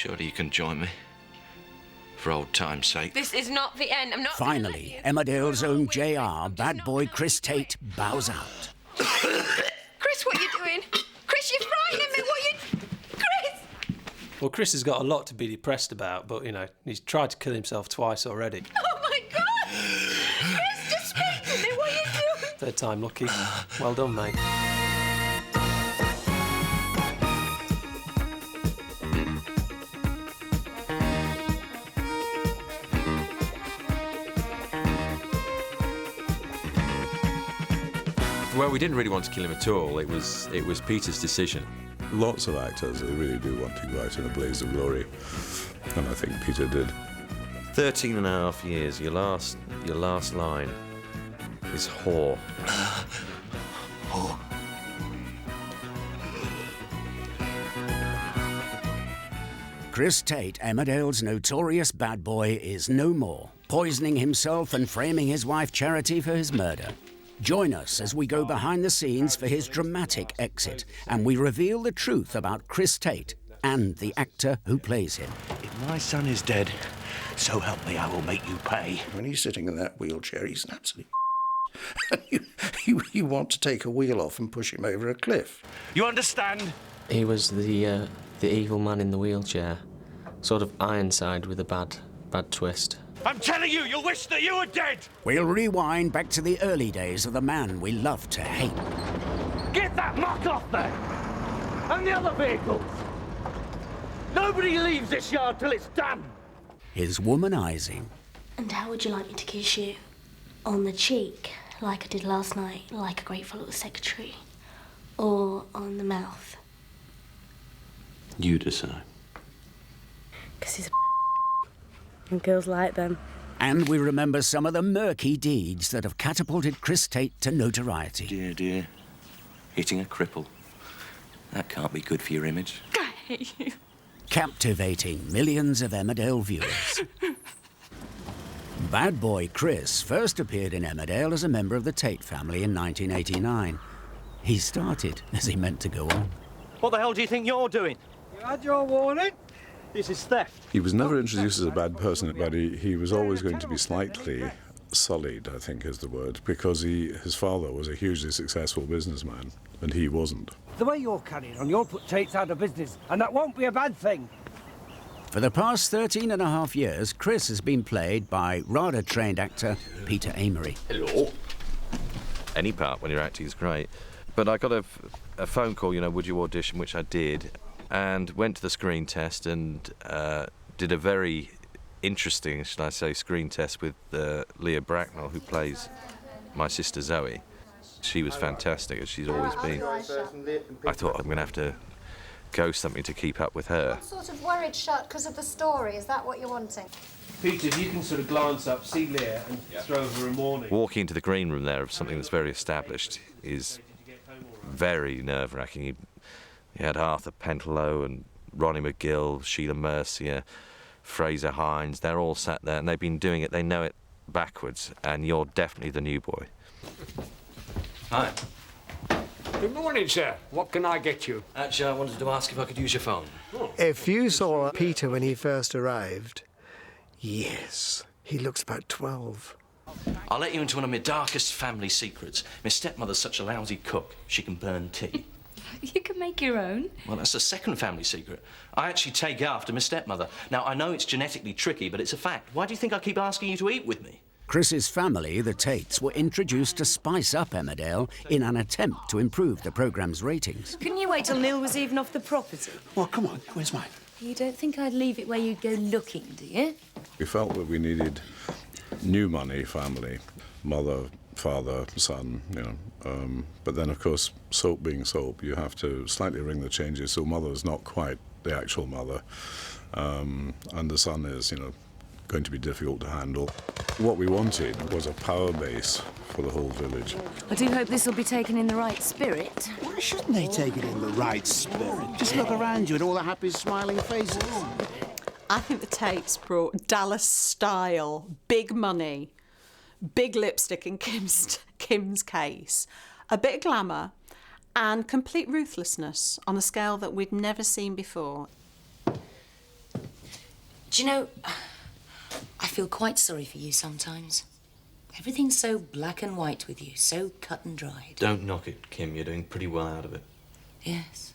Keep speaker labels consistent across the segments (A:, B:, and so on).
A: Surely you can join me. For old time's sake.
B: This is not the end. I'm not...
C: Finally, Emmerdale's own JR, bad boy Chris Tate, bows out.
B: Chris, what are you doing? Chris, you're frightening me. What are you... Chris!
D: Well, Chris has got a lot to be depressed about, but, you know, he's tried to kill himself twice already.
B: Oh, my God! Chris, just speak to me. What are you doing?
D: Third time lucky. Well done, mate.
E: Well, we didn't really want to kill him at all. It was Peter's decision.
F: Lots of actors, they really do want to go out in a blaze of glory, and I think Peter did.
A: 13 and a half years. Your last line is whore. Whore.
C: Chris Tate, Emmerdale's notorious bad boy, is no more, poisoning himself and framing his wife Charity for his murder. Join us as we go behind the scenes for his dramatic exit, and we reveal the truth about Chris Tate and the actor who plays him.
G: If my son is dead, so help me, I will make you pay.
H: When he's sitting in that wheelchair, he's an absolute you want to take a wheel off and push him over a cliff.
G: You understand?
I: He was the evil man in the wheelchair, sort of Ironside with a bad twist.
G: I'm telling you, you'll wish that you were dead!
C: We'll rewind back to the early days of the man we love to hate.
G: Get that muck off there! And the other vehicles! Nobody leaves this yard till it's done!
C: His womanizing.
J: And how would you like me to kiss you? On the cheek, like I did last night, like a grateful little secretary? Or on the mouth?
A: You decide.
J: Because he's a and girls like them.
C: And we remember some of the murky deeds that have catapulted Chris Tate to notoriety.
A: Dear. Hitting a cripple. That can't be good for your image.
B: I hate you.
C: Captivating millions of Emmerdale viewers. Bad boy Chris first appeared in Emmerdale as a member of the Tate family in 1989. He started as he meant to go on.
G: What the hell do you think you're doing? You had your warning. This is theft.
F: He was never introduced as a bad person, but he was always going to be slightly sullied, I think is the word, because his father was a hugely successful businessman, and he wasn't.
K: The way you're carrying on, you'll put Tate's out of business, and that won't be a bad thing.
C: For the past 13 and a half years, Chris has been played by RADA-trained actor Peter Amery.
A: Hello. Any part when you're acting is great. But I got a phone call, would you audition, which I did, and went to the screen test and did a very interesting, should I say, screen test with Leah Bracknell, who plays my sister Zoe. She was fantastic, as she's always been. I thought I'm going to have to go something to keep up with her.
L: I'm sort of worried, Shut, because of the story. Is that what you're wanting?
D: Peter, if you can sort of glance up, see Leah, and throw her a warning.
A: Walking into the green room there of something that's very established is very nerve-wracking. He had Arthur Pentelow and Ronnie McGill, Sheila Mercier, Fraser Hines. They're all sat there and they've been doing it. They know it backwards, and you're definitely the new boy.
M: Hi. Good morning, sir. What can I get you?
I: Actually, I wanted to ask if I could use your phone.
N: If you saw Peter when he first arrived, yes, he looks about 12.
I: I'll let you into one of my darkest family secrets. My stepmother's such a lousy cook, she can burn tea.
J: You can make your own.
I: Well, that's the second family secret. I actually take after my stepmother. Now, I know it's genetically tricky, but it's a fact. Why do you think I keep asking you to eat with me?
C: Chris's family, the Tates, were introduced to spice up Emmerdale in an attempt to improve the programme's ratings.
B: Couldn't you wait till Neil was even off the property?
H: Well, come on, where's mine?
B: You don't think I'd leave it where you'd go looking, do you?
F: We felt that we needed new money family, mother, father, son, but then, of course, soap being soap, you have to slightly ring the changes, so mother's not quite the actual mother, and the son is, going to be difficult to handle. What we wanted was a power base for the whole village.
B: I do hope this will be taken in the right spirit.
H: Why shouldn't they take it in the right spirit? Just look around you at all the happy, smiling faces.
O: I think the Tates brought Dallas style, big money, big lipstick in Kim's case, a bit of glamour, and complete ruthlessness on a scale that we'd never seen before.
P: Do you know, I feel quite sorry for you sometimes. Everything's so black and white with you, so cut and dried.
I: Don't knock it, Kim. You're doing pretty well out of it.
P: Yes.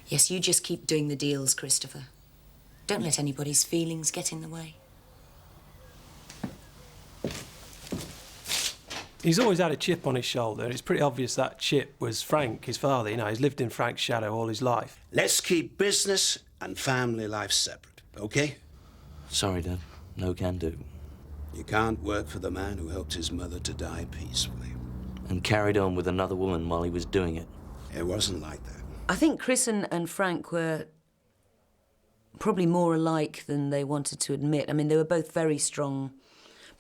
P: Yes, you just keep doing the deals, Christopher. Don't let anybody's feelings get in the way.
D: He's always had a chip on his shoulder. It's pretty obvious that chip was Frank, his father. You know, he's lived in Frank's shadow all his life.
H: Let's keep business and family life separate, okay?
I: Sorry, Dad. No can do.
H: You can't work for the man who helped his mother to die peacefully.
I: And carried on with another woman while he was doing it.
H: It wasn't like that.
P: I think Chris and Frank were probably more alike than they wanted to admit. I mean, they were both very strong,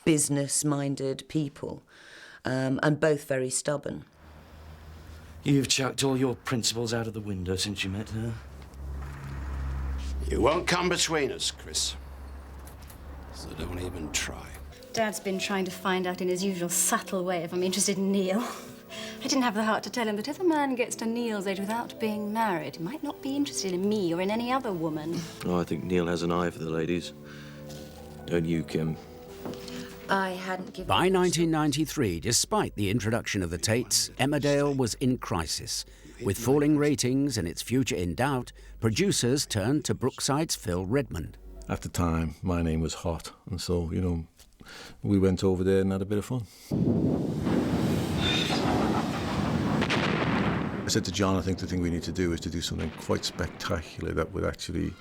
P: business-minded people, and both very stubborn.
I: You've chucked all your principles out of the window since you met her.
H: You won't come between us, Chris. So don't even try.
L: Dad's been trying to find out in his usual subtle way if I'm interested in Neil. I didn't have the heart to tell him that if a man gets to Neil's age without being married, he might not be interested in me or in any other woman.
I: Oh, I think Neil has an eye for the ladies. Don't you, Kim?
P: I hadn't given...
C: By 1993, despite the introduction of the Tates, Emmerdale was in crisis. With falling ratings and its future in doubt, producers turned to Brookside's Phil Redmond.
Q: At the time, my name was hot, and so, you know, we went over there and had a bit of fun. I said to John, I think the thing we need to do is to do something quite spectacular that would actually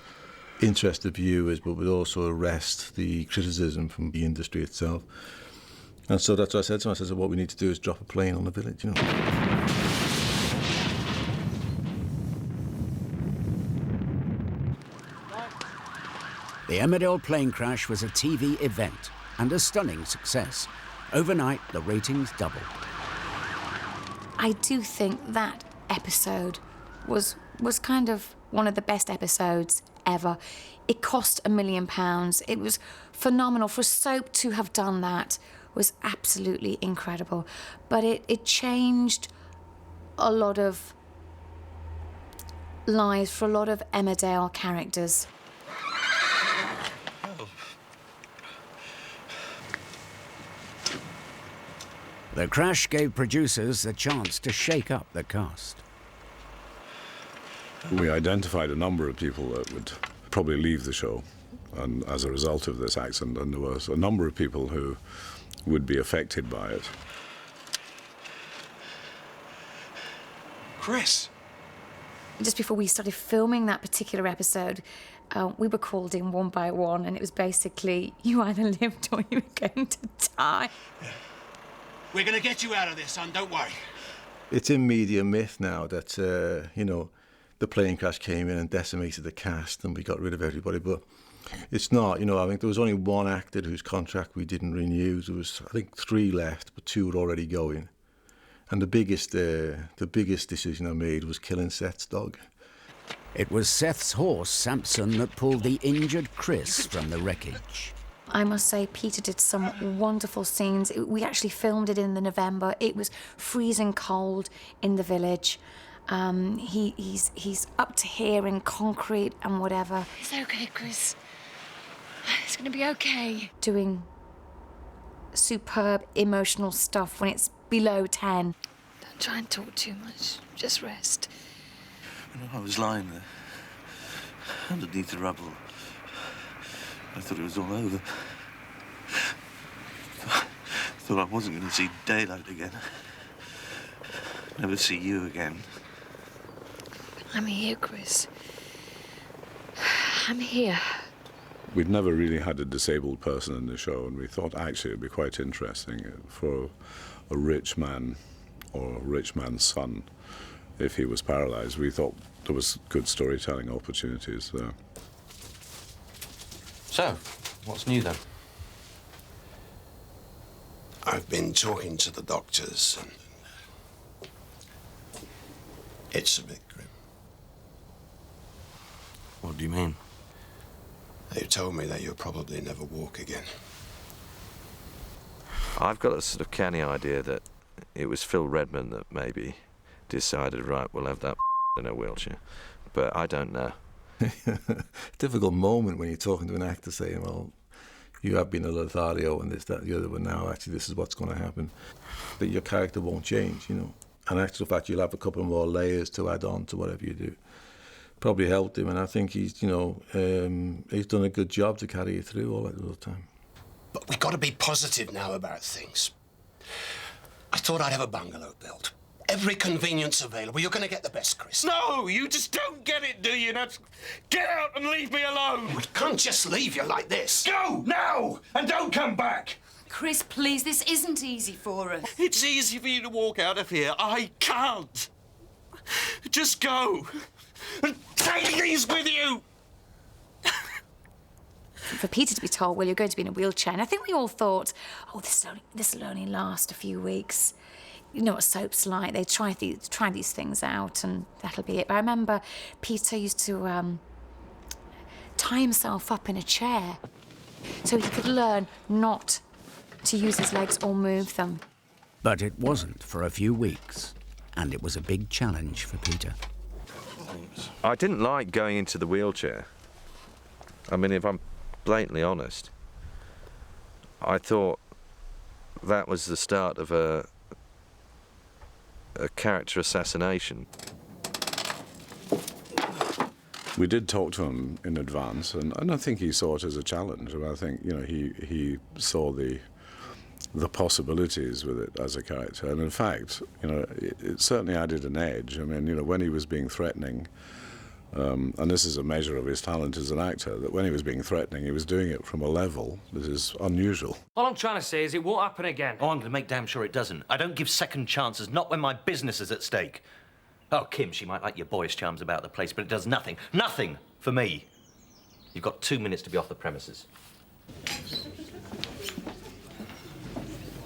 Q: interest the viewers, but would also arrest the criticism from the industry itself. And so that's what I said to him. I said, so what we need to do is drop a plane on the village, you know.
C: The Emmerdale plane crash was a TV event and a stunning success. Overnight, the ratings doubled.
R: I do think that episode was kind of one of the best episodes ever. It cost £1 million. It was phenomenal. For a soap to have done that was absolutely incredible. But it changed a lot of lives for a lot of Emmerdale characters.
C: The crash gave producers the chance to shake up the cast.
F: We identified a number of people that would probably leave the show and as a result of this accident, and there was a number of people who would be affected by it.
R: Chris! Just before we started filming that particular episode, we were called in one by one, and it was basically, you either lived or you were going to die.
H: We're going to get you out of this, son, don't worry.
Q: It's in media myth now that, you know, the plane crash came in and decimated the cast and we got rid of everybody, but it's not. You know, I think there was only one actor whose contract we didn't renew. There was, I think, 3 left, but 2 were already going. And the biggest decision I made was killing Seth's dog.
C: It was Seth's horse, Samson, that pulled the injured Chris from the wreckage.
R: I must say, Peter did some wonderful scenes. We actually filmed it in the November. It was freezing cold in the village. He's up to here in concrete and whatever.
B: It's okay, Chris. It's gonna be okay.
R: Doing superb emotional stuff when it's below 10.
B: Don't try and talk too much. Just rest.
I: I was lying there, underneath the rubble. I thought it was all over. Thought I wasn't going to see daylight again. Never see you again.
B: I'm here, Chris. I'm here.
F: We'd never really had a disabled person in the show, and we thought actually it'd be quite interesting for a rich man or a rich man's son, if he was paralysed. We thought there was good storytelling opportunities there.
I: So, what's new then?
H: I've been talking to the doctors, and it's a bit grim.
I: What do you mean?
H: They've told me that you'll probably never walk again.
A: I've got a sort of canny idea that it was Phil Redmond that maybe decided, right, we'll have that in a wheelchair. But I don't know.
Q: Difficult moment when you're talking to an actor saying, well, you have been a Lothario and this, that, the other, but now actually this is what's going to happen. But your character won't change, you know. And actual fact, you'll have a couple more layers to add on to whatever you do. Probably helped him, and I think he's, you know, he's done a good job to carry you through all the time.
H: But we've got to be positive now about things. I thought I'd have a bungalow built. Every convenience available. You're going to get the best, Chris.
G: No, you just don't get it, do you? Now, get out and leave me alone.
H: We can't just leave you like this.
G: Go, now, and don't come back.
S: Chris, please, this isn't easy for us.
G: It's easy for you to walk out of here. I can't. Just go. And take these with you.
R: For Peter to be told, well, you're going to be in a wheelchair, and I think we all thought, oh, this will only last a few weeks. You know what soap's like. They try these things out, and that'll be it. But I remember Peter used to tie himself up in a chair so he could learn not to use his legs or move them.
C: But it wasn't for a few weeks, and it was a big challenge for Peter.
A: I didn't like going into the wheelchair. I mean, if I'm blatantly honest, I thought that was the start of a character assassination.
F: We did talk to him in advance, and I think he saw it as a challenge. I think, you know, he saw the possibilities with it as a character, and in fact, you know, it certainly added an edge. I mean, you know, when he was being threatening, and this is a measure of his talent as an actor, that when he was being threatening, he was doing it from a level that is unusual.
K: All I'm trying to say is it won't happen again.
I: Oh, I'm going to make damn sure it doesn't. I don't give second chances, not when my business is at stake. Oh, Kim, she might like your boyish charms about the place, but it does nothing for me. You've got 2 minutes to be off the premises.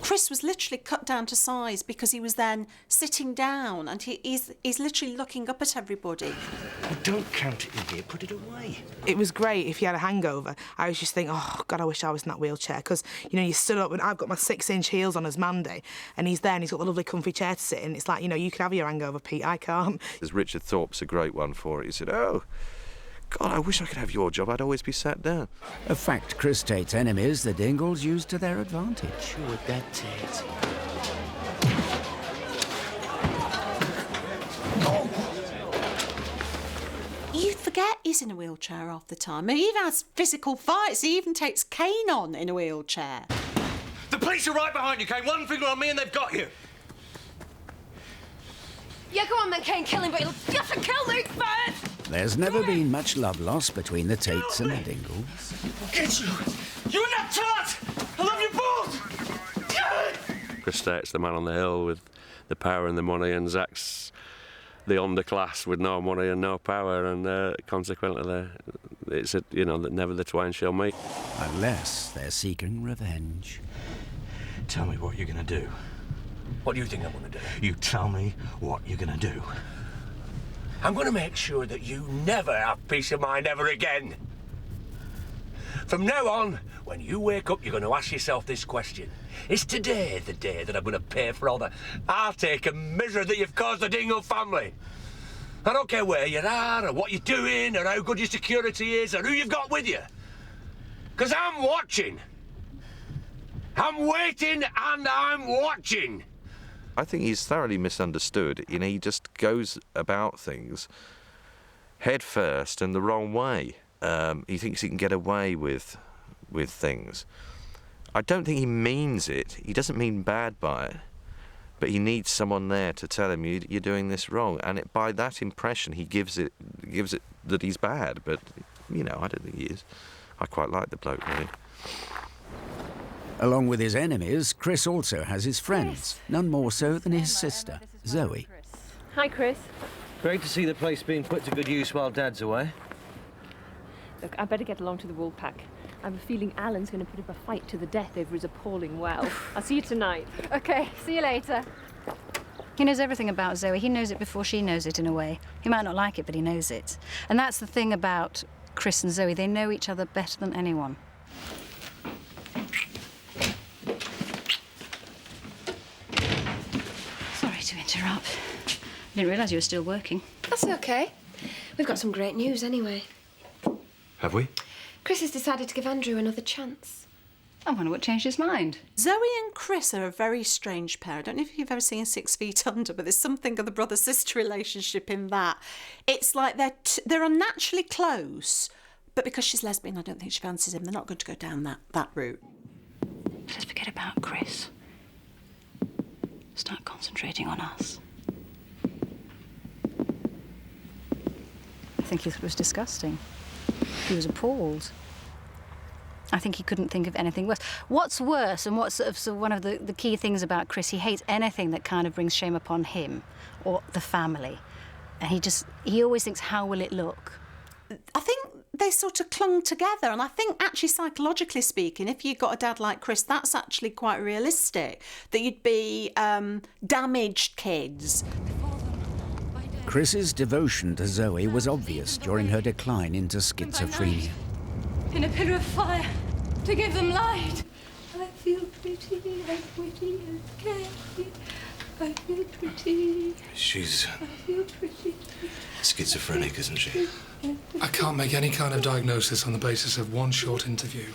O: Chris was literally cut down to size because he was then sitting down, and he's literally looking up at everybody.
I: Oh, don't count it in here, put it away.
T: It was great if you had a hangover. I was just thinking, oh, God, I wish I was in that wheelchair. Because, you know, you stood up, and I've got my 6-inch heels on as Mandy, and he's there, and he's got the lovely comfy chair to sit in. It's like, you know, you can have your hangover, Pete, I can't.
A: As Richard Thorpe's a great one for it. He said, oh, God, I wish I could have your job. I'd always be sat down.
C: A fact Chris Tate's enemies, the Dingles, used to their advantage.
I: Sure, that Tate.
O: You forget he's in a wheelchair half the time. He even has physical fights. He even takes Kane on in a wheelchair.
G: The police are right behind you, Kane. One finger on me and they've got you.
B: Yeah, go on then, Kane, kill him, but you'll have to kill Luke first!
C: There's never been much love lost between the Tates and the Dingles.
G: Get you! You and that tart! I love you both!
U: Chris Tate's the man on the hill with the power and the money, and Zach's the underclass with no money and no power, and consequently, it's you know, that never the twain shall meet.
C: Unless they're seeking revenge.
I: Tell me what you're going to do.
G: What do you think I'm going to do?
I: You tell me what you're going to do.
G: I'm going to make sure that you never have peace of mind ever again. From now on, when you wake up, you're going to ask yourself this question. Is today the day that I'm going to pay for all the heartache and misery that you've caused the Dingle family? I don't care where you are, or what you're doing, or how good your security is, or who you've got with you. Because I'm watching. I'm waiting and I'm watching.
A: I think he's thoroughly misunderstood. You know, he just goes about things head first and the wrong way. He thinks he can get away with things. I don't think he means it. He doesn't mean bad by it. But he needs someone there to tell him you're doing this wrong. And by that impression, he gives it that he's bad. But, you know, I don't think he is. I quite like the bloke, really.
C: Along with his enemies, Chris also has his friends, none more so than his sister, Zoe.
V: Hi, Chris.
I: Great to see the place being put to good use while Dad's away.
V: Look, I better get along to the wool pack. I have a feeling Alan's going to put up a fight to the death over his appalling well. I'll see you tonight.
L: OK, see you later. He knows everything about Zoe. He knows it before she knows it, in a way. He might not like it, but he knows it. And that's the thing about Chris and Zoe. They know each other better than anyone. Sorry to interrupt. I didn't realise you were still working.
B: That's okay. We've got some great news anyway.
A: Have we?
B: Chris has decided to give Andrew another chance.
L: I wonder what changed his mind.
O: Zoe and Chris are a very strange pair. I don't know if you've ever seen 6 Feet Under, but there's something of the brother-sister relationship in that. It's like they're unnaturally close, but because she's lesbian, I don't think she fancies him. They're not going to go down that route.
L: Let's forget about Chris. Start concentrating on us. I think he thought it was disgusting. He was appalled. I think he couldn't think of anything worse. What's worse, and what's sort of one of the key things about Chris, he hates anything that kind of brings shame upon him or the family. And he always thinks, how will it look?
O: I think they sort of clung together, and I think actually psychologically speaking, if you've got a dad like Chris, that's actually quite realistic, that you'd be damaged kids.
C: Chris's devotion to Zoe was obvious during her decline into schizophrenia.
L: In a pillar of fire, to give them light. I feel pretty and witty and carefree. I feel pretty.
E: She's
L: I feel pretty.
E: schizophrenic, isn't she?
M: I can't make any kind of diagnosis on the basis of one short interview.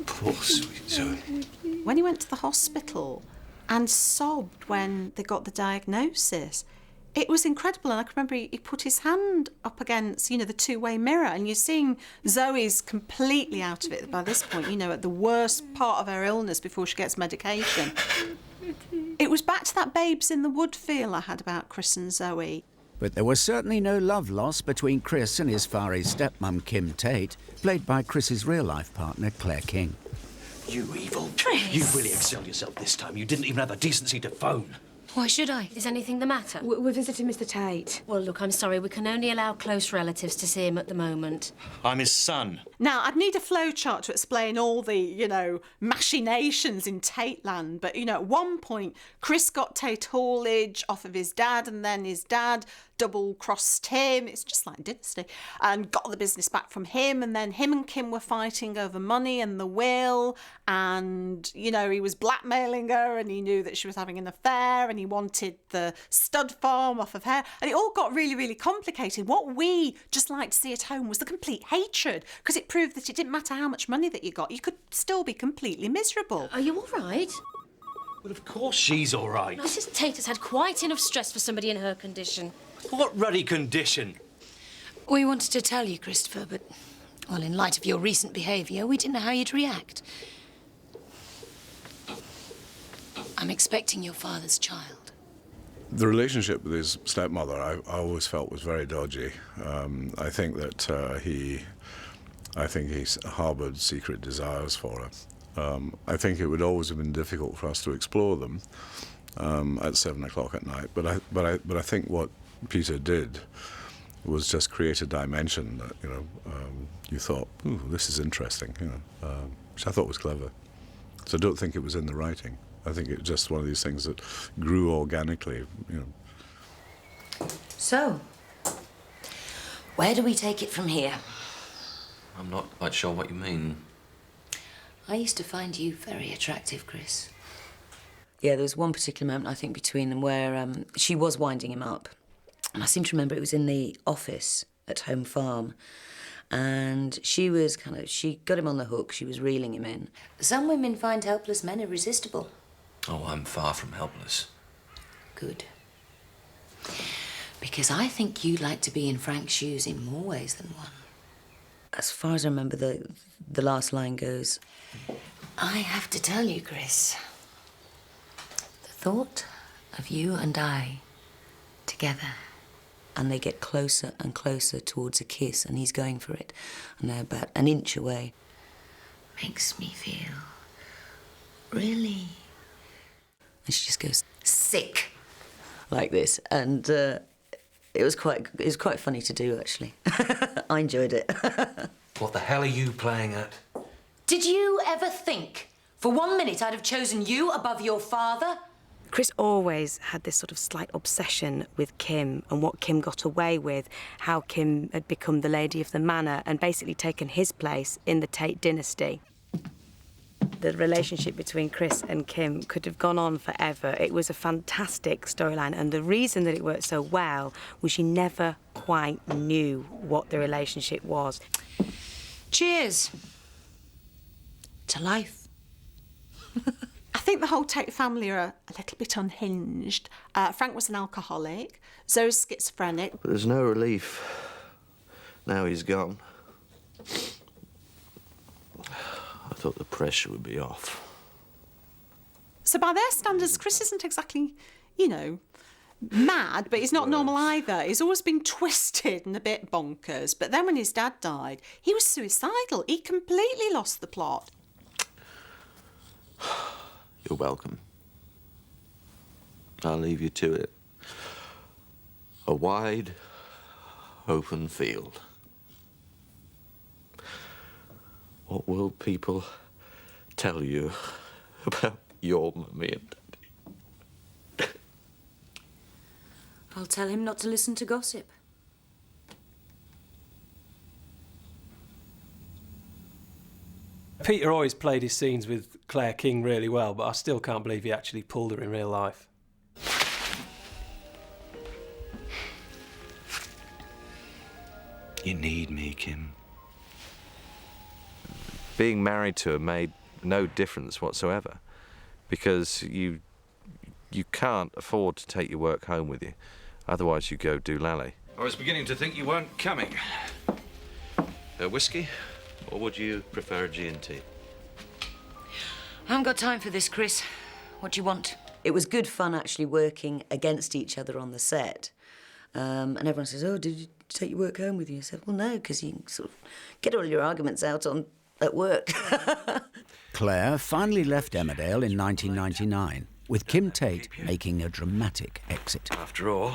E: Poor sweet Zoe.
O: When he went to the hospital and sobbed when they got the diagnosis, it was incredible. And I can remember he put his hand up against, the two-way mirror, and you're seeing Zoe's completely out of it by this point, at the worst part of her illness before she gets medication. It was back to that Babes in the Wood feel I had about Chris and Zoe.
C: But there was certainly no love lost between Chris and his far east stepmum, Kim Tate, played by Chris's real-life partner, Claire King.
G: You evil.
R: Chris.
G: You really excelled yourself this time. You didn't even have the decency to phone.
R: Why should I? Is anything the matter?
W: We're visiting Mr. Tate.
R: Well, look, I'm sorry. We can only allow close relatives to see him at the moment.
G: I'm his son.
O: Now, I'd need a flowchart to explain all the, machinations in Tate land. But, at one point, Chris got Tate haulage off of his dad, and then his dad double-crossed him. It's just like Dynasty. And got the business back from him. And then him and Kim were fighting over money and the will. And, he was blackmailing her, and he knew that she was having an affair, and he wanted the stud farm off of her. And it all got really, really complicated. What we just liked to see at home was the complete hatred, because it proved that it didn't matter how much money that you got, you could still be completely miserable.
R: Are you all right?
G: Well, of course she's all right.
R: Mrs. Tate has had quite enough stress for somebody in her condition.
G: What ruddy condition?
R: We wanted to tell you, Christopher, but, well, in light of your recent behaviour, we didn't know how you'd react. I'm expecting your father's child.
F: The relationship with his stepmother, I always felt was very dodgy. I think that he harboured secret desires for her. I think it would always have been difficult for us to explore them at 7 o'clock at night. But I think what Peter did was just create a dimension that you thought, ooh, this is interesting, which I thought was clever. So I don't think it was in the writing. I think it's just one of these things that grew organically,
P: So, where do we take it from here?
A: I'm not quite sure what you mean.
P: I used to find you very attractive, Chris. Yeah, there was one particular moment, I think, between them where she was winding him up. And I seem to remember it was in the office at Home Farm. And she got him on the hook, she was reeling him in. Some women find helpless men irresistible.
A: Oh, I'm far from helpless.
P: Good. Because I think you like to be in Frank's shoes in more ways than one. As far as I remember, the last line goes, I have to tell you, Chris, the thought of you and I together. And they get closer and closer towards a kiss, and he's going for it. And they're about an inch away. Makes me feel really... And she just goes, sick, like this. And it was quite funny to do, actually. I enjoyed it.
G: What the hell are you playing at?
P: Did you ever think, for 1 minute, I'd have chosen you above your father?
W: Chris always had this sort of slight obsession with Kim and what Kim got away with, how Kim had become the lady of the manor and basically taken his place in the Tate dynasty. The relationship between Chris and Kim could have gone on forever. It was a fantastic storyline, and the reason that it worked so well was you never quite knew what the relationship was.
S: Cheers to life.
O: I think the whole Tate family are a little bit unhinged. Frank was an alcoholic, Zoe's schizophrenic.
A: But there's no relief. Now he's gone. I thought the pressure would be off.
O: So by their standards, Chris isn't exactly, you know, mad, but he's not normal either. He's always been twisted and a bit bonkers. But then when his dad died, he was suicidal. He completely lost the plot.
A: You're welcome. I'll leave you to it. A wide, open field. What will people tell you about your mummy and daddy?
S: I'll tell him not to listen to gossip.
D: Peter always played his scenes with Claire King really well, but I still can't believe he actually pulled her in real life.
E: You need me, Kim.
A: Being married to her made no difference whatsoever, because you can't afford to take your work home with you. Otherwise you go doolally. I was beginning to think you weren't coming. A whiskey, or would you prefer a G&T?
P: I haven't got time for this, Chris. What do you want? It was good fun actually working against each other on the set. And everyone says, oh, did you take your work home with you? I said, well, no, because you sort of get all your arguments out at work.
C: Claire finally left Emmerdale in 1999, with Kim Tate making a dramatic exit.
E: After all,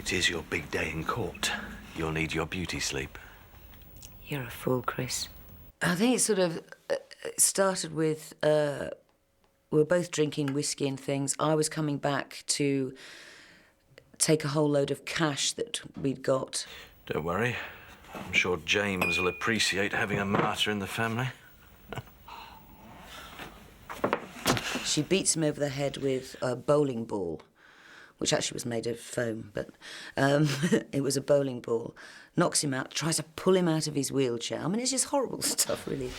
E: it is your big day in court. You'll need your beauty sleep.
P: You're a fool, Chris. I think it sort of started with, we were both drinking whiskey and things. I was coming back to take a whole load of cash that we'd got.
A: Don't worry. I'm sure James will appreciate having a martyr in the family.
P: She beats him over the head with a bowling ball, which actually was made of foam, but it was a bowling ball. Knocks him out, tries to pull him out of his wheelchair. I mean, it's just horrible stuff, really.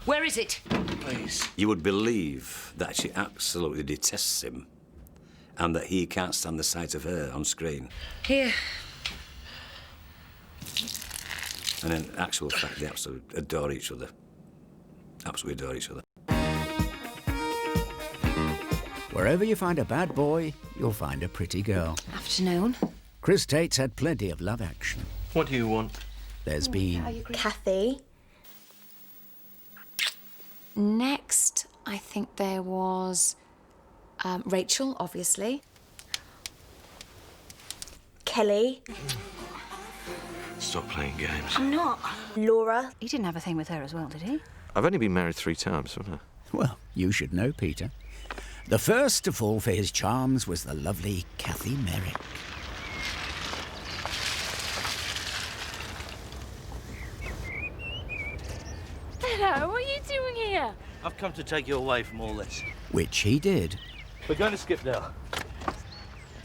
S: Where is it?
E: Please. You would believe that she absolutely detests him and that he can't stand the sight of her on screen.
P: Here.
E: And in actual fact, they absolutely adore each other. Absolutely adore each other.
C: Wherever you find a bad boy, you'll find a pretty girl.
R: Afternoon.
C: Chris Tate's had plenty of love action.
A: What do you want?
C: There's been
R: Kathy. Next, I think there was Rachel, obviously.
J: Kelly.
A: Stop playing games.
J: I'm not. Laura.
L: He didn't have a thing with her as well, did he?
A: I've only been married 3 times, haven't I?
C: Well, you should know, Peter. The first to fall for his charms was the lovely Kathy Merrick.
V: Hello, what are you doing here?
I: I've come to take you away from all this.
C: Which he did.
I: We're going to Skipdale.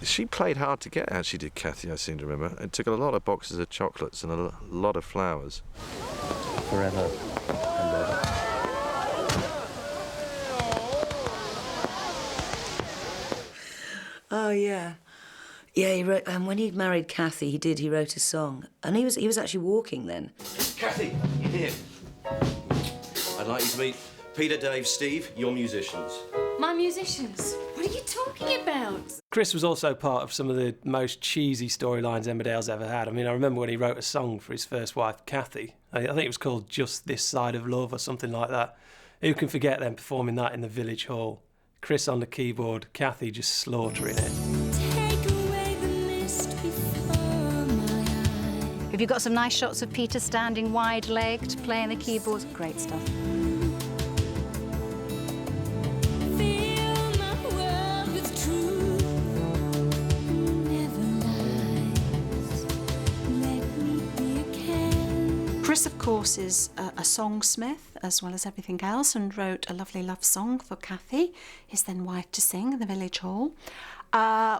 A: She played hard to get, actually did Kathy, I seem to remember. It took a lot of boxes of chocolates and a lot of flowers.
I: Forever and ever.
P: Oh, yeah. Yeah, he wrote, when he married Kathy, he wrote a song. And he was actually walking then.
A: Kathy, you're here. I'd like you to meet Peter, Dave, Steve, your musicians.
S: My musicians. What are you talking about?
D: Chris was also part of some of the most cheesy storylines Emmerdale's ever had. I mean, I remember when he wrote a song for his first wife, Kathy. I think it was called Just This Side of Love or something like that. Who can forget them performing that in the village hall? Chris on the keyboard, Kathy just slaughtering it.
L: Have you got some nice shots of Peter standing wide-legged, playing the keyboards? Great stuff.
O: Chris, of course, is a songsmith as well as everything else, and wrote a lovely love song for Kathy, his then wife, to sing in the village hall,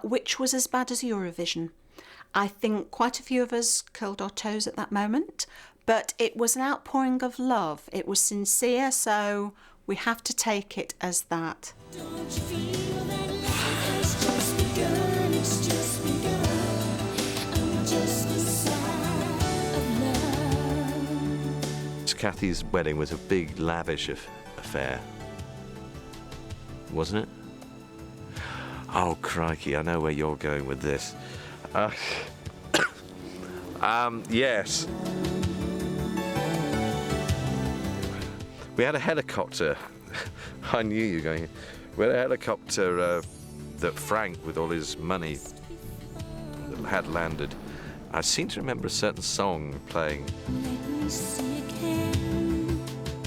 O: which was as bad as Eurovision. I think quite a few of us curled our toes at that moment, but it was an outpouring of love. It was sincere, so we have to take it as that.
A: Kathy's wedding was a big, lavish affair, wasn't it? Oh, crikey, I know where you're going with this. Yes. We had a helicopter. I knew you were going. We had a helicopter that Frank, with all his money, had landed. I seem to remember a certain song playing.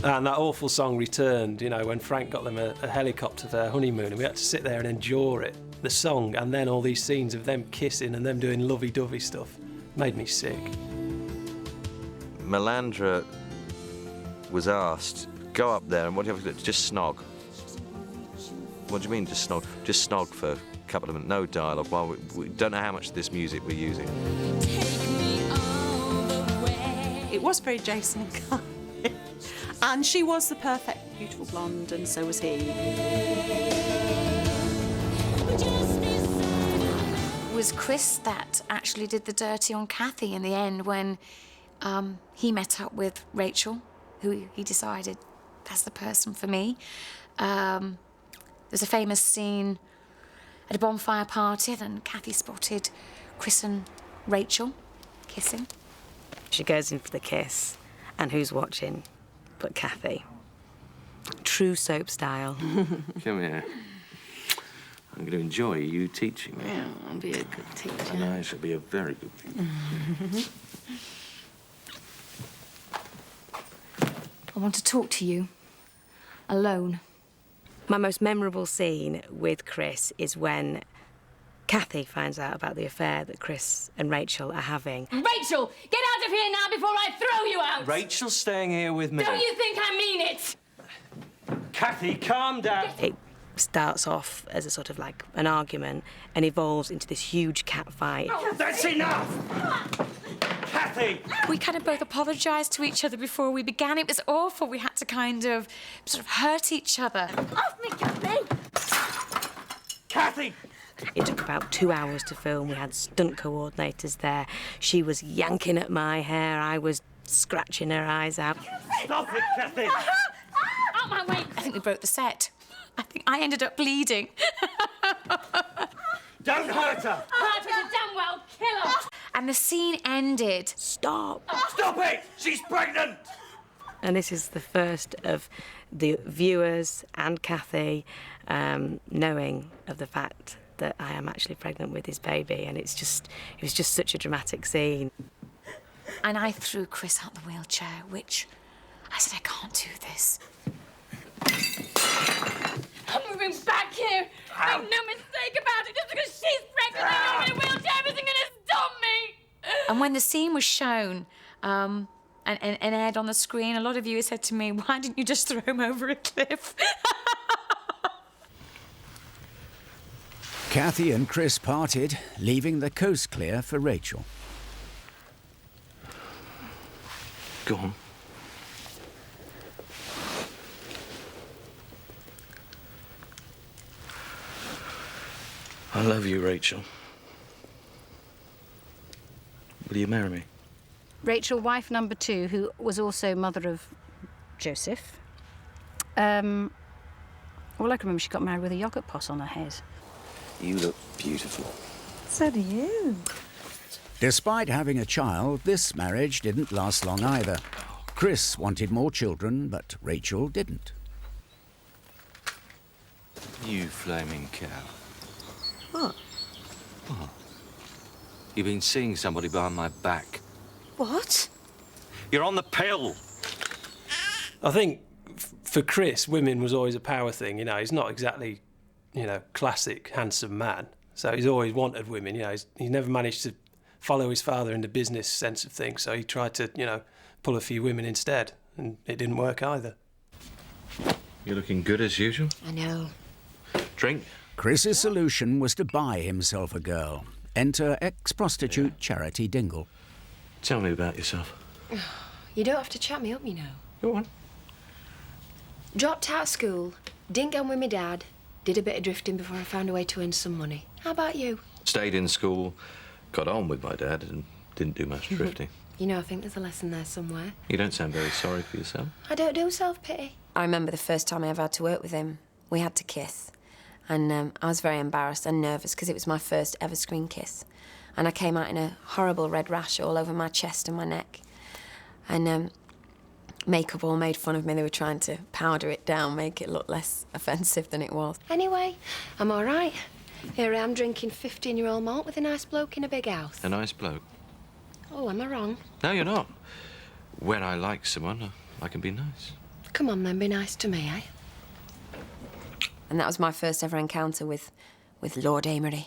D: And that awful song returned, you know, when Frank got them a helicopter for their honeymoon, and we had to sit there and endure it. The song, and then all these scenes of them kissing and them doing lovey-dovey stuff, made me sick.
A: Melandra was asked, go up there, and what do you have to do? Just snog. What do you mean, just snog? Just snog for a couple of minutes, no dialogue, while we don't know how much of this music we're using.
O: It was very Jason and Guy. And she was the perfect, beautiful blonde, and so was he.
R: It was Chris that actually did the dirty on Kathy in the end when he met up with Rachel, who he decided that's the person for me. There's a famous scene at a bonfire party, and Kathy spotted Chris and Rachel kissing.
W: She goes in for the kiss, and who's watching but Kathy? True soap style.
A: Come here. I'm going to enjoy you teaching me.
R: Yeah, I'll be a good teacher.
A: And I shall be a very good teacher.
R: I want to talk to you. Alone.
W: My most memorable scene with Chris is when Kathy finds out about the affair that Chris and Rachel are having.
S: Rachel, get out of here now before I throw you out!
H: Rachel's staying here with me.
S: Don't you think I mean it?
H: Kathy, calm down.
W: It starts off as a sort of like an argument and evolves into this huge cat fight.
H: That's enough! Kathy!
R: We kind of both apologised to each other before we began. It was awful. We had to kind of sort of hurt each other.
S: Off me, Kathy!
H: Kathy!
W: It took about 2 hours to film. We had stunt coordinators there. She was yanking at my hair. I was scratching her eyes out.
H: Stop it, Kathy!
R: Out my way! I think we broke the set. I think I ended up bleeding.
H: Don't hurt her!
S: Hurt her to damn well kill her!
R: And the scene ended.
W: Stop!
H: Stop it! She's pregnant!
W: And this is the first of the viewers and Kathy knowing of the fact that I am actually pregnant with his baby, and it was just such a dramatic scene.
R: And I threw Chris out the wheelchair, which I said, I can't do this.
S: I'm moving back here. Make no mistake about it. Just because she's pregnant and I'm in a wheelchair isn't going to stop me.
R: And when the scene was shown and aired on the screen, a lot of viewers said to me, why didn't you just throw him over a cliff?
C: Kathy and Chris parted, leaving the coast clear for Rachel.
A: Go on. I love you, Rachel. Will you marry me?
L: Rachel, wife number 2, who was also mother of Joseph. All I can remember, she got married with a yoghurt pot on her head.
A: You look beautiful.
L: So do you.
C: Despite having a child, this marriage didn't last long either. Chris wanted more children, but Rachel didn't.
A: You flaming cow.
W: What?
A: What? You've been seeing somebody behind my back.
W: What?
A: You're on the pill.
D: I think for Chris, women was always a power thing. You know, he's not exactly, you know, classic handsome man. So he's always wanted women. You know, he's never managed to follow his father in the business sense of things. So he tried to, you know, pull a few women instead, and it didn't work either.
A: You're looking good as usual.
R: I know.
A: Drink?
C: Chris's solution was to buy himself a girl. Enter ex-prostitute Charity Dingle.
A: Tell me about yourself.
K: You don't have to chat me up, you know.
A: Go on.
K: Dropped out of school, didn't go with my dad, did a bit of drifting before I found a way to earn some money. How about you?
A: Stayed in school, got on with my dad, and didn't do much drifting.
K: You know, I think there's a lesson there somewhere.
A: You don't sound very sorry for yourself.
K: I don't do self-pity.
R: I remember the first time I ever had to work with him. We had to kiss. And I was very embarrassed and nervous because it was my first ever screen kiss. And I came out in a horrible red rash all over my chest and my neck. And makeup all made fun of me. They were trying to powder it down, make it look less offensive than it was.
K: Anyway, I'm all right. Here I am drinking 15-year-old malt with a nice bloke in a big house.
A: A nice bloke.
K: Oh, am I wrong?
A: No, you're not. When I like someone, I can be nice.
K: Come on, then, be nice to me, eh?
R: And that was my first ever encounter with Lord Amory.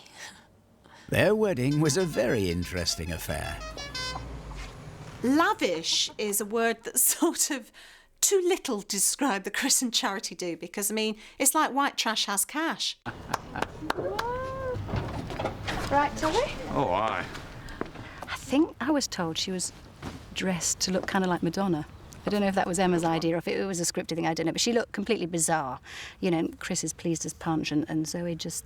C: Their wedding was a very interesting affair.
O: Lavish is a word that's sort of too little to describe the Chris and Charity do, because, I mean, it's like white trash has cash.
B: Right, Tommy?
F: Oh, aye.
L: I think I was told she was dressed to look kind of like Madonna. I don't know if that was Emma's idea or if it was a scripted thing, I don't know, but she looked completely bizarre. You know, Chris is pleased as punch, and Zoe just,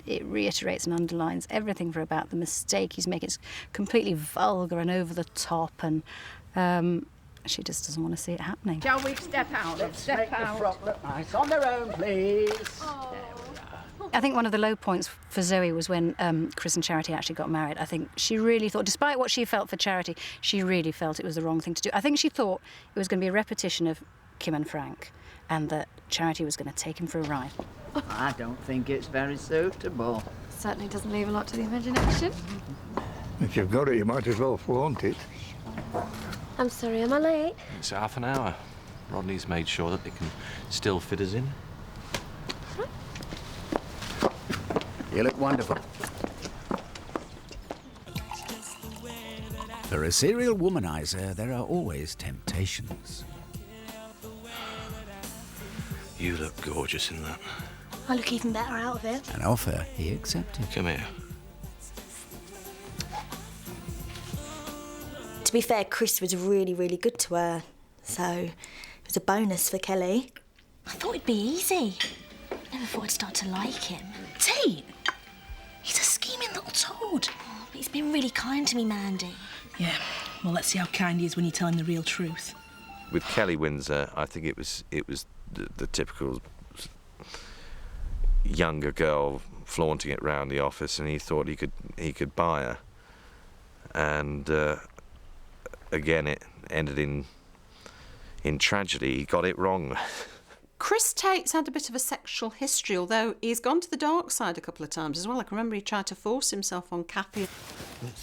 L: it reiterates and underlines everything for about the mistake he's making. It's completely vulgar and over the top, and she just doesn't want to see it happening.
N: Shall we step out? Let's step out. The frock look nice on their own, please.
L: I think one of the low points for Zoe was when Chris and Charity actually got married. I think she really thought, despite what she felt for Charity, she really felt it was the wrong thing to do. I think she thought it was going to be a repetition of Kim and Frank, and that Charity was going to take him for a ride.
N: I don't think it's very suitable.
S: Certainly doesn't leave a lot to the imagination.
Q: If you've got it, you might as well flaunt it.
K: I'm sorry, am I late?
A: It's half an hour. Rodney's made sure that they can still fit us in.
C: You look wonderful. For a serial womanizer, there are always temptations.
A: You look gorgeous in that.
J: I look even better out of it.
C: An offer he accepted.
A: Come here.
J: To be fair, Chris was really, really good to her. So it was a bonus for Kelly. I thought it'd be easy. Never thought I'd start to like him. Tate! He's a scheming little toad. Oh, but he's been really kind to me, Mandy.
X: Yeah, well, let's see how kind he is when you tell him the real truth.
A: With Kelly Windsor, I think it was the typical younger girl flaunting it round the office, and he thought he could buy her. And again, it ended in tragedy. He got it wrong.
O: Chris Tate's had a bit of a sexual history, although he's gone to the dark side a couple of times as well. I can remember he tried to force himself on Kathy.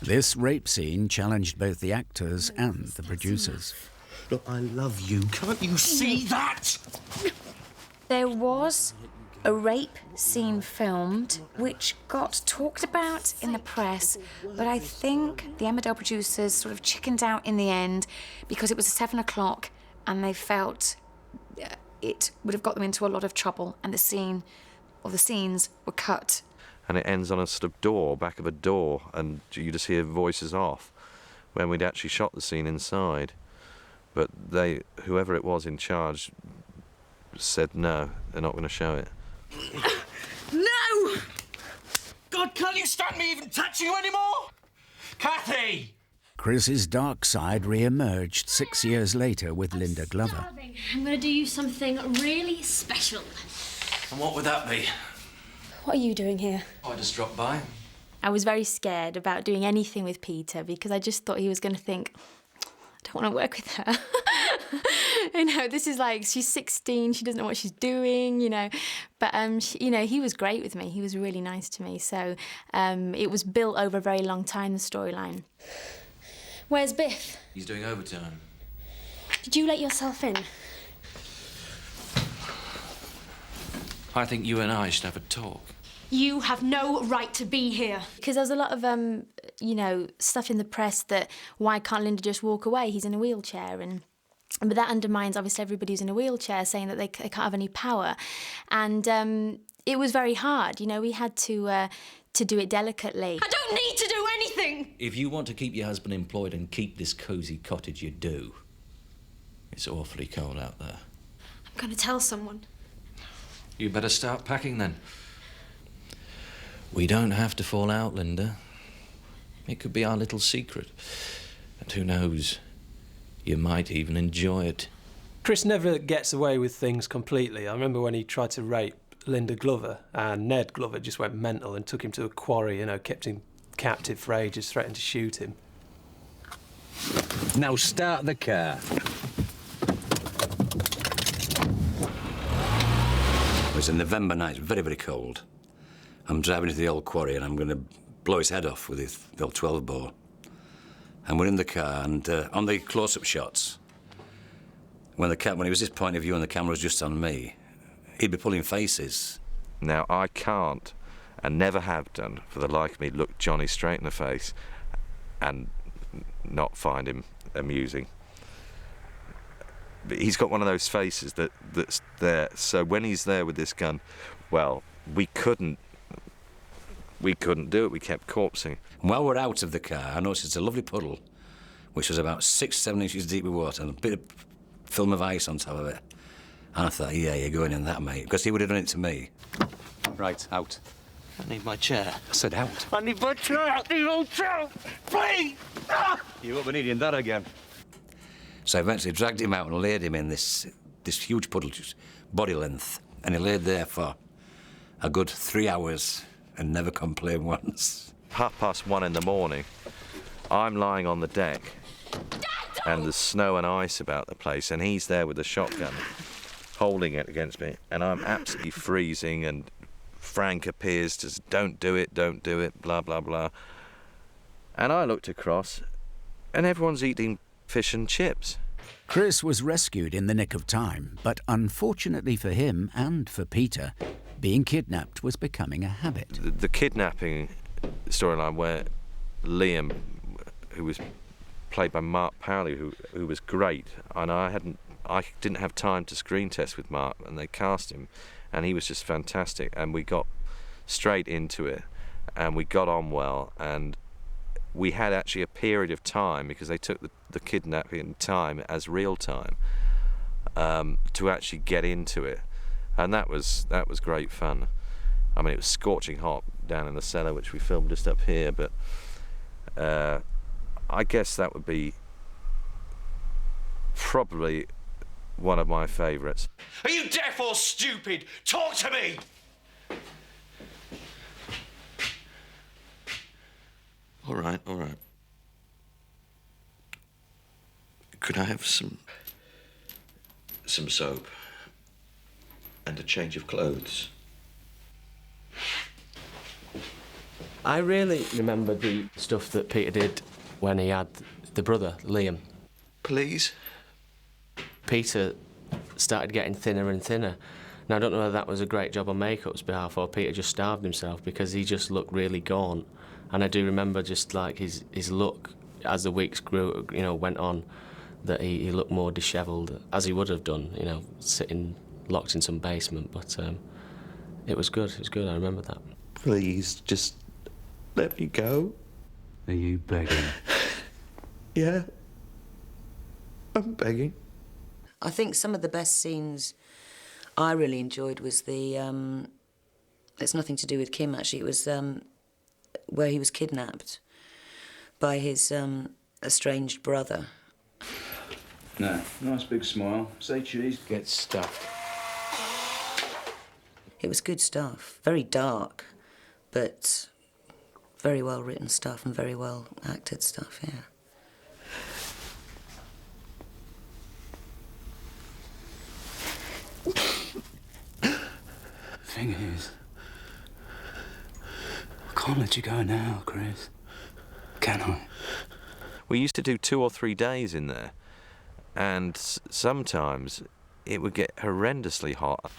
C: This rape scene challenged both the actors and the producers.
I: Look, I love you. Can't you see that?
R: There was a rape scene filmed which got talked about in the press, but I think the Emmerdale producers sort of chickened out in the end because it was 7 o'clock and they felt it would have got them into a lot of trouble, and the scenes were cut.
A: And it ends on a sort of door, back of a door, and you just hear voices off when we'd actually shot the scene inside. But whoever it was in charge said no, they're not going to show it.
H: No! God, can't you stand me even touching you anymore? Kathy!
C: Chris's dark side re-emerged 6 years later with Linda Glover.
J: I'm going to do you something really special.
I: And what would that be?
J: What are you doing here?
I: I just dropped by.
R: I was very scared about doing anything with Peter because I just thought he was going to think, I don't want to work with her. You know, this is like, she's 16, she doesn't know what she's doing, you know. But, you know, he was great with me. He was really nice to me. So it was built over a very long time, the storyline.
J: Where's Biff?
I: He's doing overtime.
J: Did you let yourself in?
I: I think you and I should have a talk.
S: You have no right to be here.
J: Because there was a lot of, you know, stuff in the press that why can't Linda just walk away? He's in a wheelchair, but that undermines obviously everybody who's in a wheelchair, saying that they can't have any power, and it was very hard. You know, we had to do it delicately.
S: I don't need to do anything.
G: If you want to keep your husband employed and keep this cosy cottage, you do. It's awfully cold out there.
S: I'm going to tell someone.
G: You better start packing then. We don't have to fall out, Linda. It could be our little secret. And who knows, you might even enjoy it.
D: Chris never gets away with things completely. I remember when he tried to rape Linda Glover, and Ned Glover just went mental and took him to a quarry, you know, kept him captive for ages, threatened to shoot him.
E: Now start the car. It was a November night, very, very cold. I'm driving to the old quarry and I'm going to blow his head off with the old 12-bore. And we're in the car, and on the close-up shots, when it was his point of view and the camera was just on me, he'd be pulling faces.
A: Now, I can't, and never have done, for the like of me, look Johnny straight in the face and not find him amusing. But he's got one of those faces that's there, so when he's there with this gun, well, we couldn't do it. We kept corpsing.
E: While we're out of the car, I noticed a lovely puddle, which was about 6-7 inches deep with water and a bit of film of ice on top of it. And I thought, yeah, you're going in that, mate, because he would have done it to me. Right, out.
H: I need my chair.
E: I said out.
H: I need my chair. I need my chair. Please.
E: You won't be needing that again. So I eventually dragged him out and laid him in this huge puddle, just body length. And he laid there for a good 3 hours and never complained once.
A: 1:30 in the morning, I'm lying on the deck, and there's snow and ice about the place, and he's there with a shotgun, holding it against me, and I'm absolutely freezing, and Frank appears to don't do it, blah, blah, blah. And I looked across, and everyone's eating fish and chips.
C: Chris was rescued in the nick of time, but unfortunately for him and for Peter, being kidnapped was becoming a habit.
A: The kidnapping storyline where Liam, who was played by Mark Powley, who was great, and I didn't have time to screen test with Mark, and they cast him, and he was just fantastic, and we got straight into it, and we got on well, and we had actually a period of time, because they took the kidnapping time as real time, to actually get into it, and that was great fun. I mean, it was scorching hot down in the cellar, which we filmed just up here, but I guess that would be probably one of my favourites.
H: Are you deaf or stupid? Talk to me!
G: All right. Could I have some soap and a change of clothes?
M: I really remember the stuff that Peter did when he had the brother, Liam.
G: Please?
M: Peter started getting thinner and thinner. Now, I don't know whether that was a great job on makeup's behalf or Peter just starved himself, because he just looked really gaunt. And I do remember just like his look as the weeks grew, you know, went on, that he looked more dishevelled, as he would have done, you know, sitting locked in some basement. But it was good. It was good. I remember that.
G: Please, just let me go.
T: Are you begging?
G: Yeah. I'm begging.
P: I think some of the best scenes I really enjoyed was the... it's nothing to do with Kim, actually. It was where he was kidnapped by his estranged brother.
T: No, nice big smile. Say cheese.
M: Get stuffed.
P: It was good stuff. Very dark, but very well written stuff and very well acted stuff, yeah.
T: Thing is, I can't let you go now, Chris. Can I?
A: We used to do 2 or 3 days in there, and sometimes it would get horrendously hot.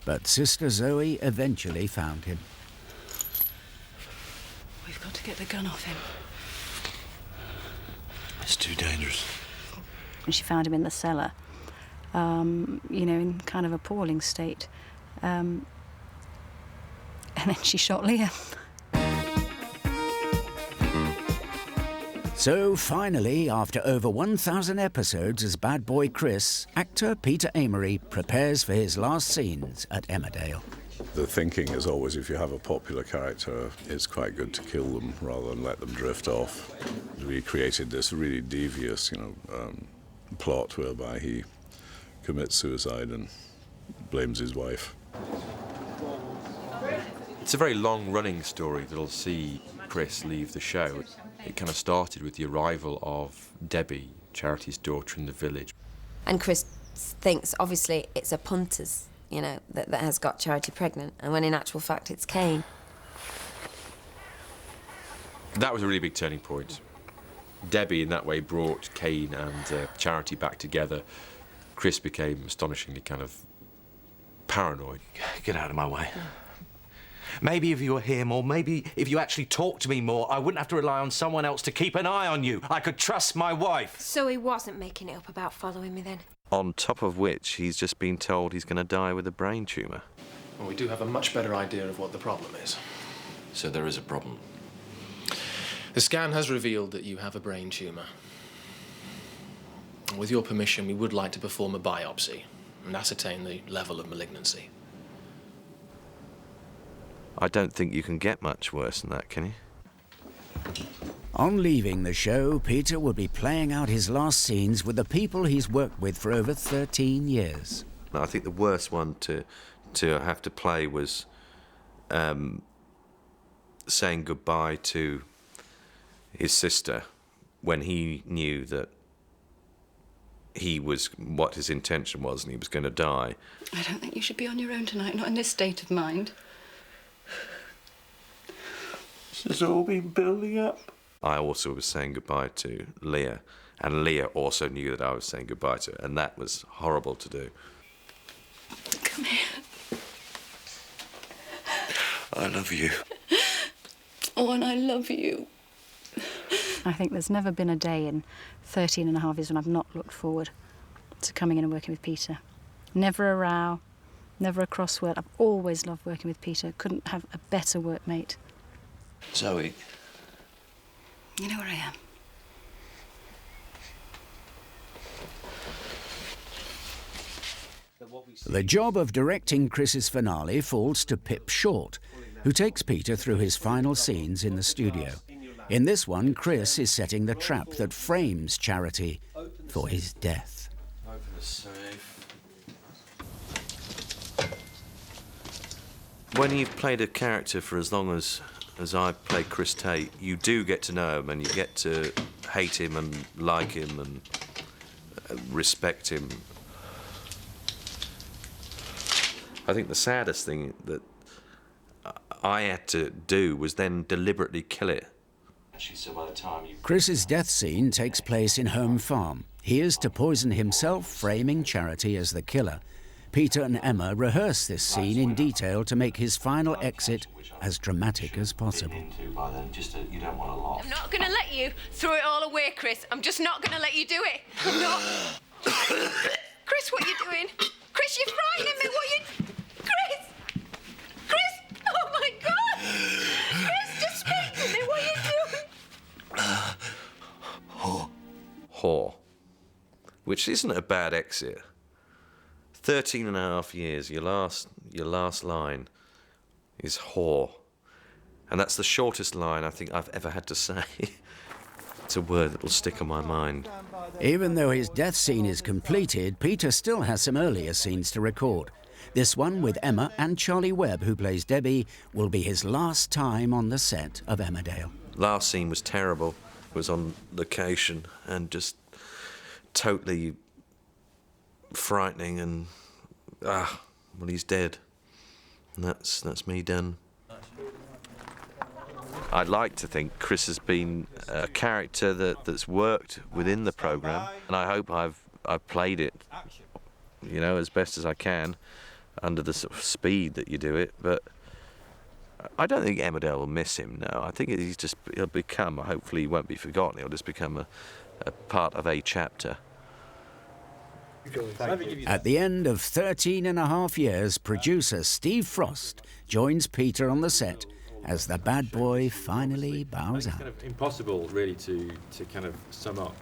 C: But Sister Zoe eventually found him.
X: We've got to get the gun off him.
G: It's too dangerous.
L: And she found him in the cellar, in kind of appalling state. And then she shot Leah.
C: So finally, after over 1,000 episodes as bad boy Chris, actor Peter Amery prepares for his last scenes at Emmerdale.
F: The thinking is always, if you have a popular character, it's quite good to kill them rather than let them drift off. We created this really devious, plot whereby he commits suicide and blames his wife.
B: It's a very long-running story that'll see Chris leave the show. It kind of started with the arrival of Debbie, Charity's daughter in the village.
U: And Chris thinks, obviously, it's a punters, that has got Charity pregnant, and when in actual fact it's Kane.
B: That was a really big turning point. Debbie, in that way, brought Kane and Charity back together. Chris became astonishingly kind of paranoid.
I: Get out of my way. Maybe if you were here more, maybe if you actually talked to me more, I wouldn't have to rely on someone else to keep an eye on you. I could trust my wife.
K: So he wasn't making it up about following me then?
A: On top of which, he's just been told he's going to die with a brain tumour.
V: Well, we do have a much better idea of what the problem is.
G: So there is a problem.
V: The scan has revealed that you have a brain tumour. And with your permission, we would like to perform a biopsy and ascertain the level of malignancy.
A: I don't think you can get much worse than that, can you?
C: On leaving the show, Peter will be playing out his last scenes with the people he's worked with for over 13 years.
A: I think the worst one to have to play was saying goodbye to his sister when he knew that what his intention was and he was going to die.
W: I don't think you should be on your own tonight, not in this state of mind.
A: This has all been building up. I also was saying goodbye to Leah, and Leah also knew that I was saying goodbye to her, and that was horrible to do.
W: Come here.
G: I love you.
W: Oh, and I love you.
L: I think there's never been a day in 13 and a half years when I've not looked forward to coming in and working with Peter. Never a row, never a crossword. I've always loved working with Peter. Couldn't have a better workmate.
G: Zoe.
W: You know where I am.
C: The job of directing Chris's finale falls to Pip Short, who takes Peter through his final scenes in the studio. In this one, Chris is setting the trap that frames Charity for his death.
B: Open the safe.
A: When you've played a character for as long as I've played Chris Tate, you do get to know him and you get to hate him and like him and respect him. I think the saddest thing that I had to do was then deliberately kill it.
B: So by the time you...
C: Chris's death scene takes place in Home Farm. He is to poison himself, framing Charity as the killer. Peter and Emma rehearse this scene in detail to make his final exit as dramatic as possible.
B: You don't want to laugh.
S: I'm not going to let you throw it all away, Chris. I'm just not going to let you do it. I'm not. Chris, what are you doing? Chris, you're frightening me. What are you... Chris! Chris! Oh, my God! Chris, just speak to me. What are you doing?
A: Whore. Which isn't a bad exit. 13 and a half years, your last line is whore. And that's the shortest line I think I've ever had to say. It's a word that will stick in my mind.
C: Even though his death scene is completed, Peter still has some earlier scenes to record. This one with Emma and Charlie Webb, who plays Debbie, will be his last time on the set of Emmerdale.
A: Last scene was terrible. It was on location and just totally frightening and well, he's dead. And that's me done. I'd like to think Chris has been a character that's worked within the programme, and I hope I've played it, as best as I can. under the sort of speed that you do it. But I don't think Emmerdale will miss him, no. I think he'll become, hopefully he won't be forgotten, he'll just become a part of a chapter.
C: At the end of 13 and a half years, producer Steve Frost joins Peter on the set as the bad boy finally bows
B: It's
C: out.
B: kind of impossible, really, to kind of sum up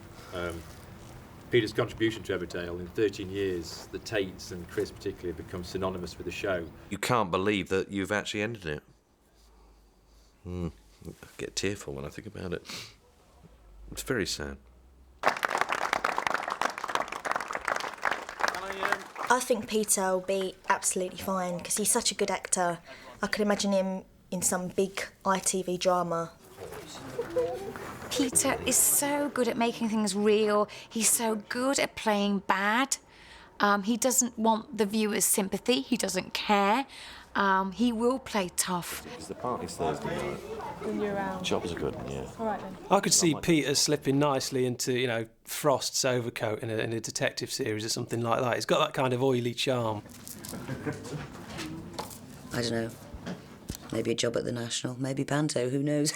B: Peter's contribution to Emmerdale. In 13 years, the Tates and Chris particularly have become synonymous with the show.
A: You can't believe that you've actually ended it. I get tearful when I think about it. It's very sad.
J: I think Peter will be absolutely fine because he's such a good actor. I could imagine him in some big ITV drama.
N: Peter is so good at making things real. He's so good at playing bad. He doesn't want the viewer's sympathy. He doesn't care. He will play tough.
A: Because the party's Thursday night.
K: When you're around.
A: Job's a good one, yeah.
K: All right then.
D: I could see Peter slipping nicely into, you know, Frost's overcoat in a detective series or something like that. He's got that kind of oily charm.
P: I don't know. Maybe a job at the National, maybe Panto, who knows?